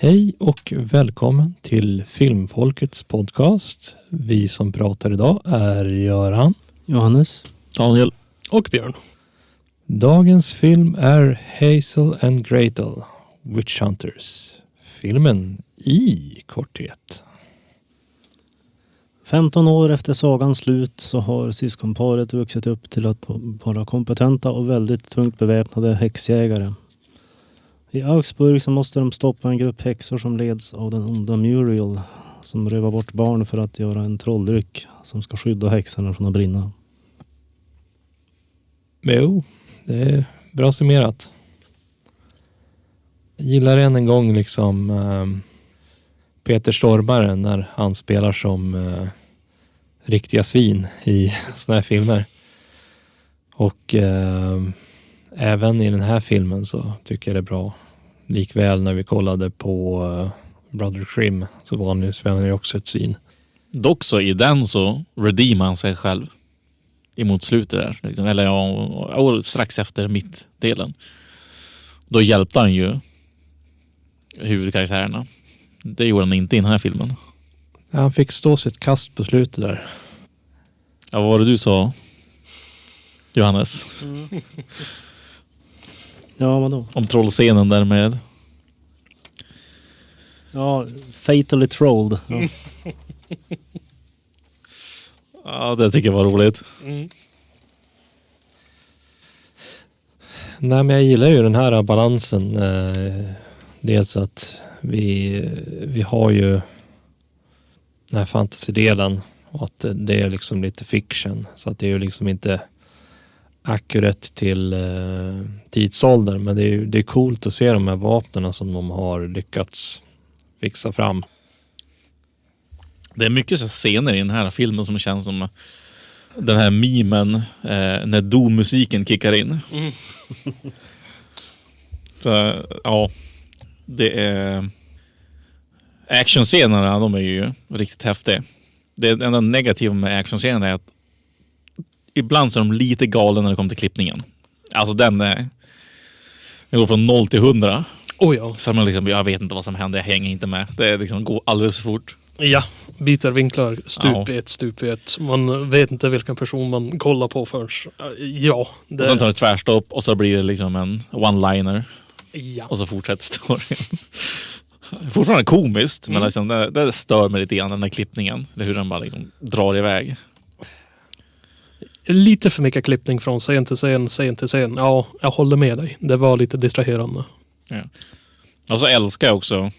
Hej och välkommen till Filmfolkets podcast. Vi som pratar idag är Göran, Johannes, Daniel och Björn. Dagens film är Hazel and Gretel, Witch Hunters. Filmen i korthet. 15 år efter sagans slut så har syskonparet vuxit upp till att vara kompetenta och väldigt tungt beväpnade häxjägare. I Augsburg så måste de stoppa en grupp häxor som leds av den onda Muriel som rövar bort barn för att göra en trolldryck som ska skydda häxorna från att brinna. Jo, det är bra summerat. Jag gillar än en gång liksom Peter Stormare när han spelar som riktiga svin i såna här filmer. Och även i den här filmen så tycker jag det är bra. Likväl när vi kollade på Brother Grimm så var han ju också ett svin. Dock så i den så redeemar han sig själv emot slutet där. Liksom. Eller strax efter mittdelen. Då hjälpte han ju huvudkaraktärerna. Det gjorde han inte i den här filmen. Han fick stå sitt kast på slutet där. Ja, vad var det du sa, Johannes? Ja, vadå? Om trollscenen där med... Ja, fatally trolled. Ja. Ja, det tycker jag var roligt. Nej, men jag gillar ju den här balansen. Dels att vi har ju den här fantasy-delen och att det är liksom lite fiction. Så att det är ju liksom inte akkurat till tidsålder. Men det är coolt att se de här vapnen som de har lyckats fixa fram. Det är mycket så scener i den här filmen som känns som den här memen när Do-musiken kickar in. Så, ja, det är actionscenerna, de är ju riktigt häftiga. Det enda negativa med actionscenerna är att ibland så är de lite galen när det kommer till klippningen. Alltså den går från 0 till 100. Oh ja. Så man liksom, jag vet inte vad som händer, jag hänger inte med. Det liksom går alldeles för fort. Ja, byter vinklar stup i ett. Man vet inte vilken person man kollar på först. Ja. Och sen tar det tvärstopp och så blir det liksom en one-liner. Ja. Och så fortsätter storyn. Fortfarande komiskt, men liksom det stör mig lite grann den där klippningen. Hur den bara liksom drar iväg. Lite för mycket klippning från scen till scen. Ja, jag håller med dig. Det var lite distraherande. Ja. Och så älskar jag också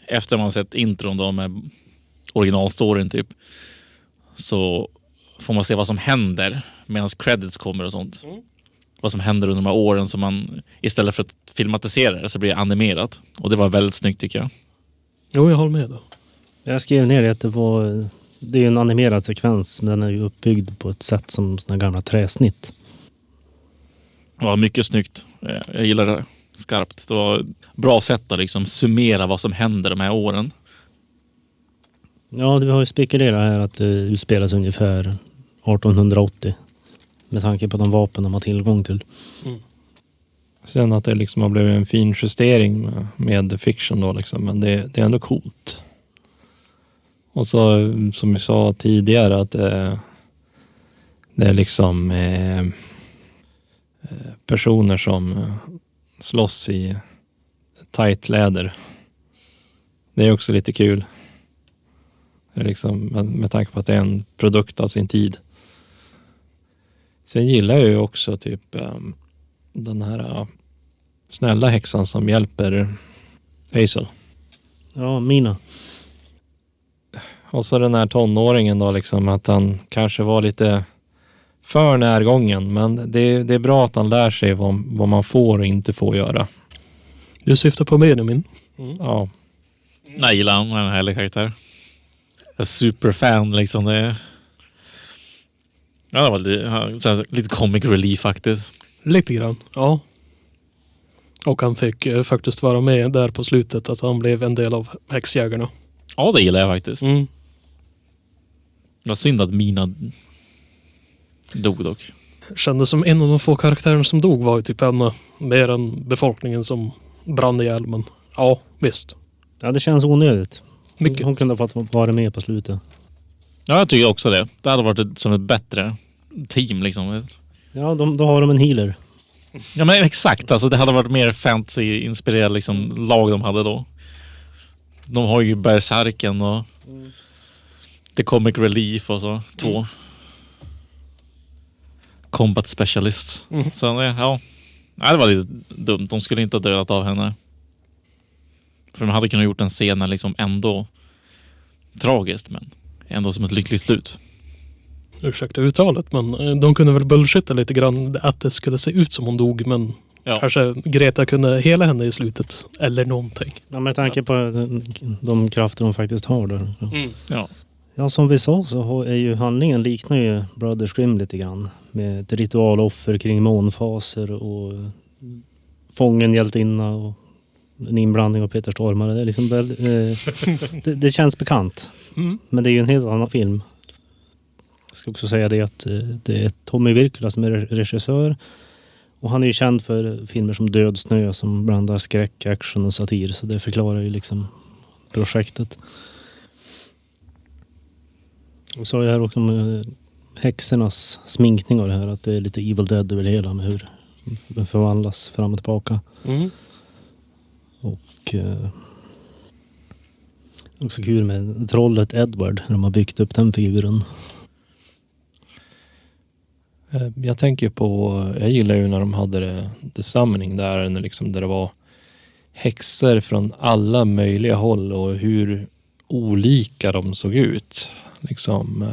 efter man sett intron då med originalstoryn typ, så får man se vad som händer medan credits kommer och sånt. Vad som händer under de här åren som man istället för att filmatisera det så blir det animerat. Och det var väldigt snyggt tycker jag. Jo, jag håller med då. Jag skrev ner det att det är en animerad sekvens men den är ju uppbyggd på ett sätt som såna gamla träsnitt. Det var mycket snyggt. Jag gillar det skarpt. Det var bra sätt att liksom summera vad som händer de här åren. Ja, vi har ju spekulerat här att det utspelas ungefär 1880 med tanke på de vapen de har tillgång till. Sen att det liksom har blivit en fin justering med fiction då liksom, men det är ändå coolt. Och så som vi sa tidigare att det är liksom personer som slåss i tight läder. Det är också lite kul. Det är liksom, med tanke på att det är en produkt av sin tid. Sen gillar jag ju också typ den här snälla häxan som hjälper Hazel. Ja, Mina. Och så den här tonåringen då liksom, att han kanske var lite för närgången, men det är bra att han lär sig vad man får och inte får göra. Du syftar på Benjamin? Ja. Jag gillar han, en härlig karaktär. Jag är superfan liksom. Det var lite comic relief faktiskt. Lite grann, ja. Och han fick faktiskt vara med där på slutet, att han blev en del av häxjägarna. Ja, det gillar jag faktiskt. Det var synd att Mina dog dock. Kändes som en av de få karaktärerna som dog var ju typ en mer än befolkningen som brann ihjäl. Men ja, visst. Ja, det känns onödigt. Mycket. Hon kunde ha fått vara med på slutet. Ja, jag tycker också det. Det hade varit som ett bättre team liksom. Ja, då har de en healer. Ja, men exakt. Alltså, det hade varit mer fantasy-inspirerad liksom, lag de hade då. De har ju Berserken och The Comic Relief och så. 2 Combat Specialists. Så ja. Nej, det var lite dumt. De skulle inte ha dödat av henne. För de hade kunnat gjort en scen liksom ändå tragiskt, men ändå som ett lyckligt slut. Ursäkta uttalet, men de kunde väl bullshitta lite grann att det skulle se ut som hon dog, men kanske Greta kunde hela henne i slutet. Eller någonting. Ja, med tanke på de krafter de faktiskt har där. Ja. Ja, som vi sa så är ju handlingen liknar ju Brothers Grimm lite grann. Med ett ritualoffer kring månfaser och fången hjältinna och en inblandning av Peter Stormare. Det är liksom det känns bekant. Men det är ju en helt annan film. Jag ska också säga det att det är Tommy Wirkola som är regissör. Och han är ju känd för filmer som Död snö som blandar skräck, action och satir. Så det förklarar ju liksom projektet. Och så är det här också med häxornas sminkning av det här. Att det är lite Evil Dead över det hela med hur det förvandlas fram och tillbaka. Och också kul med trollet Edward. När de har byggt upp den figuren. Jag tänker på, jag gillar ju när de hade The Summoning där, när liksom, där det var häxor från alla möjliga håll och hur olika de såg ut. Liksom,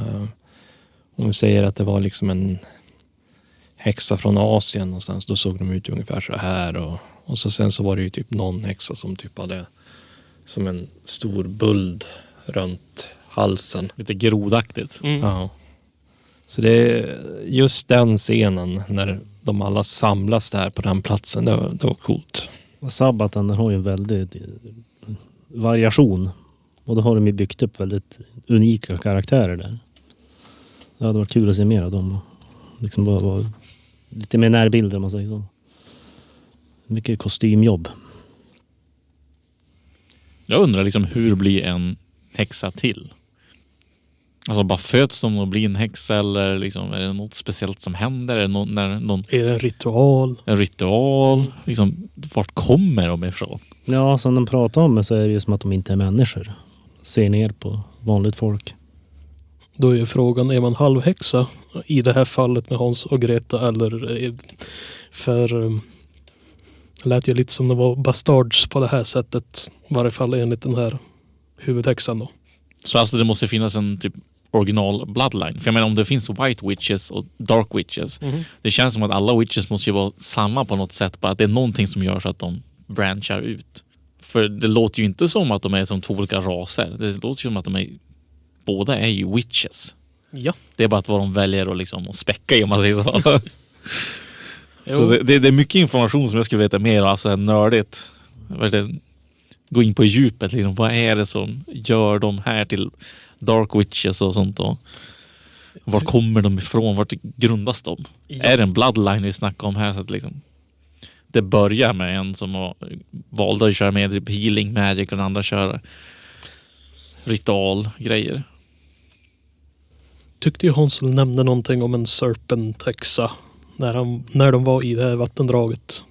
om vi säger att det var liksom en häxa från Asien någonstans, då såg de ut ungefär så här. Och så sen så var det ju typ någon häxa som typ hade som en stor buld runt halsen. Lite grodaktigt. Ja. Så det är just den scenen när de alla samlas där på den platsen, det var coolt. Sabbaten har ju en väldigt variation. Och då har de ju byggt upp väldigt unika karaktärer där. Det hade varit kul att se mer av dem. Liksom bara lite mer närbilder om man säger så. Mycket kostymjobb. Jag undrar liksom hur blir en häxa till? Alltså bara föds de och blir en häxa eller liksom, är det något speciellt som händer? Är det en ritual? En ritual? Liksom, vart kommer de ifrån? Ja, som de pratar om så är det ju som att de inte är människor. Ser ner på vanligt folk. Då är ju frågan, är man halvhäxa i det här fallet med Hans och Greta eller för det lät ju lite som det var bastards på det här sättet, i varje fall enligt den här huvudhäxan då. Så alltså det måste finnas en typ original bloodline. För jag menar om det finns white witches och dark witches. Det känns som att alla witches måste ju vara samma på något sätt. Bara att det är någonting som gör så att de branchar ut. För det låter ju inte som att de är som 2 olika raser. Det låter ju som att båda är ju witches. Ja. Det är bara att vad de väljer att liksom späcka i om man säger så. Så det är mycket information som jag skulle veta mer. Alltså nördigt. Gå in på djupet. Liksom. Vad är det som gör de här till dark witches och sånt då? Var kommer de ifrån? Vart grundas de? Ja. Är det en bloodline vi snackar om här? Så att liksom, det börjar med en som valde att köra med healing magic och den andra kör ritualgrejer. Tyckte ju Hansel nämnde någonting om en serpent-häxa när de var i det här vattendraget.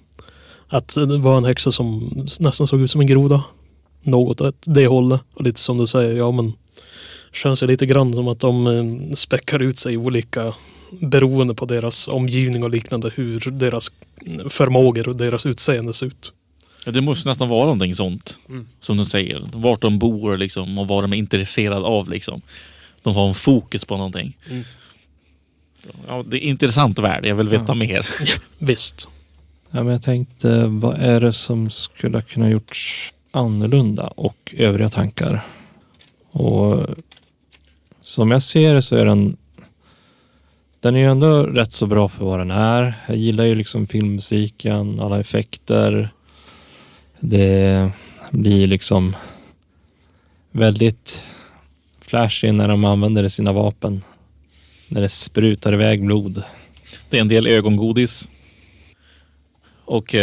Att det var en häxa som nästan såg ut som en groda. Något åt det hållet. Och lite som du säger, ja men känns ju lite grann som att de späckar ut sig olika beroende på deras omgivning och liknande, hur deras förmågor och deras utseende ser ut. Ja, det måste nästan vara någonting sånt som du säger. Vart de bor liksom, och vad de är intresserade av liksom. De har en fokus på någonting. Ja, det är intressant värld. Jag vill veta mer. Visst. Ja, men jag tänkte, vad är det som skulle kunna gjorts annorlunda och övriga tankar? Och som jag ser det så är den är ju ändå rätt så bra för vad den är. Jag gillar ju liksom filmmusiken, alla effekter. Det blir liksom väldigt flashy när de använder sina vapen. När det sprutar iväg blod. Det är en del ögongodis. Och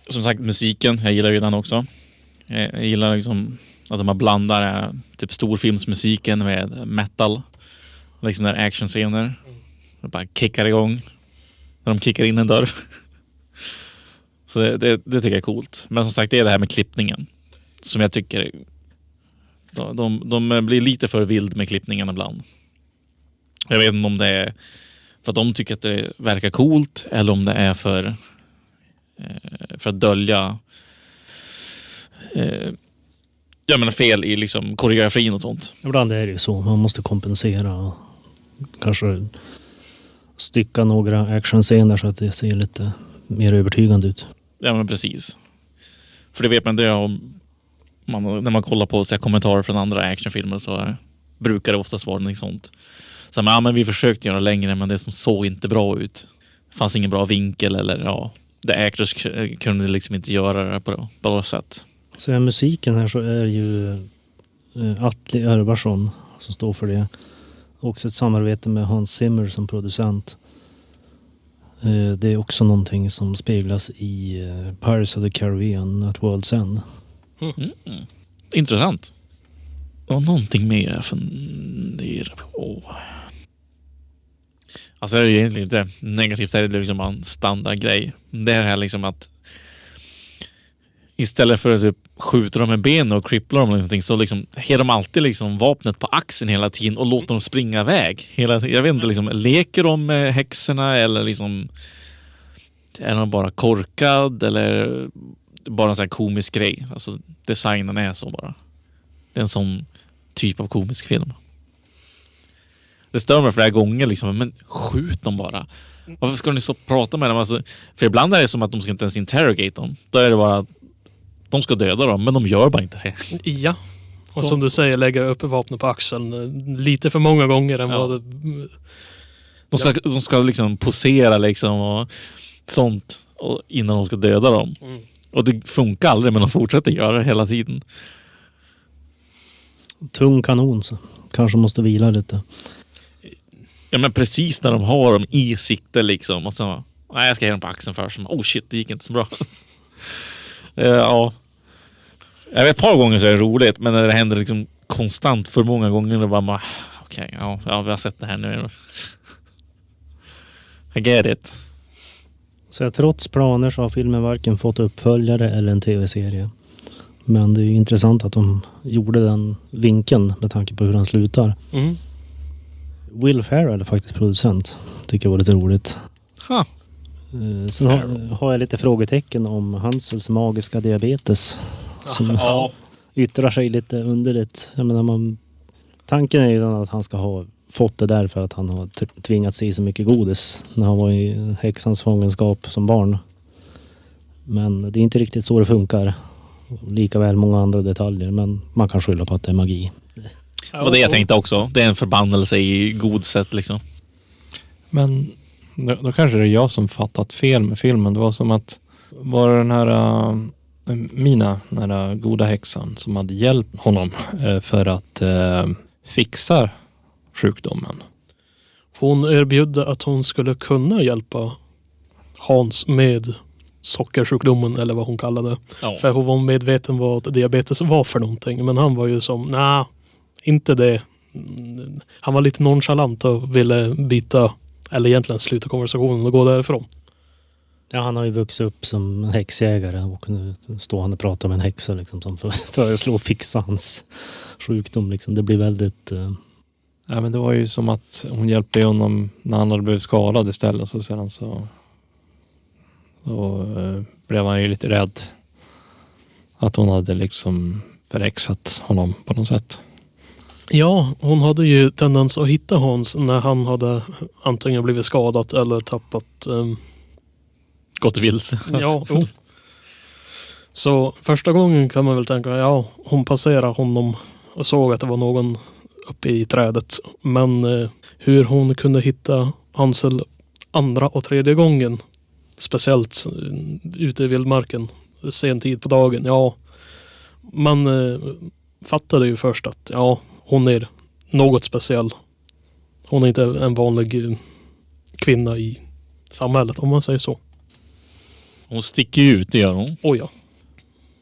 som sagt musiken, jag gillar ju den också. Jag gillar liksom att de blandar typ storfilmsmusiken med metal. Liksom där actionscener. De bara kickar igång. När de kickar in en dörr. Så det tycker jag är coolt. Men som sagt, det är det här med klippningen. Som jag tycker... De blir lite för vild med klippningen ibland. Jag vet inte om det är för att de tycker att det verkar coolt. Eller om det är för att dölja fel i liksom koreografin och sånt. Ibland är det ju så. Man måste kompensera och kanske stycka några actionscener så att det ser lite mer övertygande ut. Ja, men precis. För det vet man det om när man kollar på så här, kommentarer från andra actionfilmer så brukar det oftast vara något sånt. Så men vi försökte göra längre men det som såg inte bra ut. Det fanns ingen bra vinkel eller the actors kunde liksom inte göra det på ett bra sätt. Så musiken här så är ju Atle Örvarsson som står för det. Också ett samarbete med Hans Zimmer som producent. Det är också någonting som speglas i Pirates of the Caribbean at World's End. Intressant. Och någonting mer jag funderar på. Alltså det är ju egentligen inte negativt, det är liksom en standardgrej. Det är liksom att istället för att typ skjuta dem med ben och krippla dem eller någonting, så liksom har de alltid liksom vapnet på axeln hela tiden och låter dem springa iväg. Jag vet inte, liksom, leker de med häxorna eller liksom är de bara korkad eller bara en sån här komisk grej. Alltså designen är så bara. Det är en sån typ av komisk film. Det stör mig flera gånger liksom, men skjut dem bara. Varför ska ni stå och prata med dem? Alltså, för ibland är det som att de ska inte ens interrogate dem. Då är det bara att de ska döda dem, men de gör bara inte det. Ja. Och som du säger, lägger upp vapnet på axeln lite för många gånger än vad det... De ska liksom posera liksom och sånt innan de ska döda dem. Och det funkar aldrig, men de fortsätter göra det hela tiden. Tung kanon, så kanske måste vila lite. Ja, men precis när de har dem i sikte liksom. Och så, nej, jag ska ge dem på axeln först. Oh shit, det gick inte så bra. Ja. Jag vet, ett par gånger så är det roligt, men när det händer liksom konstant för många gånger då bara okej, vi har sett det här nu. I get it. Så trots planer så har filmen varken fått uppföljare eller en tv-serie. Men det är ju intressant att de gjorde den vinkeln med tanke på hur han slutar. Will Ferrell är faktiskt producent. Tycker jag var lite roligt. Sen har jag lite frågetecken om Hansels magiska diabetes. Som yttrar sig lite underligt. Jag menar, tanken är ju att han ska ha fått det där för att han har tvingats i så mycket godis när han var i häxans fångenskap som barn. Men det är inte riktigt så det funkar. Lika väl många andra detaljer, men man kan skylla på att det är magi. Det var det jag tänkte också. Det är en förbannelse i god sätt liksom. Men då kanske det är jag som fattat fel med filmen. Det var som att var den här Mina, den här goda häxan som hade hjälpt honom för att fixa sjukdomen. Hon erbjöd att hon skulle kunna hjälpa Hans med sockersjukdomen eller vad hon kallade det. Ja. För hon var medveten vad diabetes var för någonting. Men han var ju som, inte det. Han var lite nonchalant och ville byta, eller egentligen sluta konversationen och gå därifrån. Ja, han har ju vuxit upp som häxjägare och nu står han och pratar med en häxa liksom, som föreslår fixa hans sjukdom. Liksom. Det blir väldigt... Ja, men det var ju som att hon hjälpte honom när han hade blivit skadad istället. Så sedan så blev han ju lite rädd att hon hade liksom förhäxat honom på något sätt. Ja, hon hade ju tendens att hitta Hans när han hade antingen blivit skadat eller tappat... gått vilse. Ja, jo. Så första gången kan man väl tänka, hon passerade honom och såg att det var någon uppe i trädet. Men hur hon kunde hitta Hansel andra och tredje gången, speciellt ute i vildmarken, sen tid på dagen, man fattade ju först att hon är något speciell. Hon är inte en vanlig kvinna i samhället, om man säger så. Hon sticker ju ut, det gör hon. Oh ja.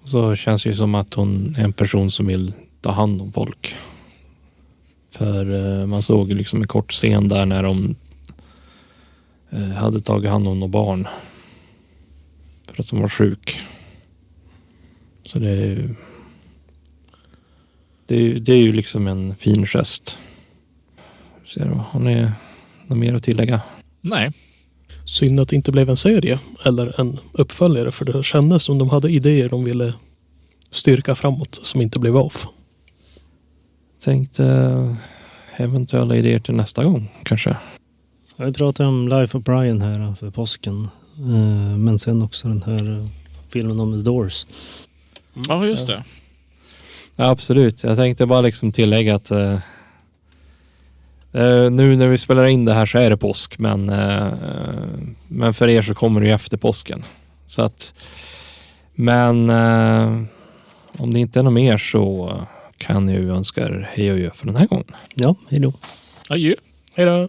Så känns det ju som att hon är en person som vill ta hand om folk. För man såg liksom en kort scen där när de hade tagit hand om några barn. För att de var sjuk. Så det är ju liksom en fin gest. Ser du, har ni något mer att tillägga? Nej. Synd att det inte blev en serie eller en uppföljare, för det kändes som de hade idéer de ville styrka framåt som inte blev av. Tänkte eventuella idéer till nästa gång kanske. Vi pratade om Life of Brian här för påsken. Men sen också den här filmen om The Doors. Ja, just det. Ja, absolut. Jag tänkte bara liksom tillägga att nu när vi spelar in det här så är det påsk, men för er så kommer det ju efter påsken. Så att, men om det inte är något mer så kan jag ju önska er hej och jö för den här gången. Ja, hej då. Adjö. Hej då!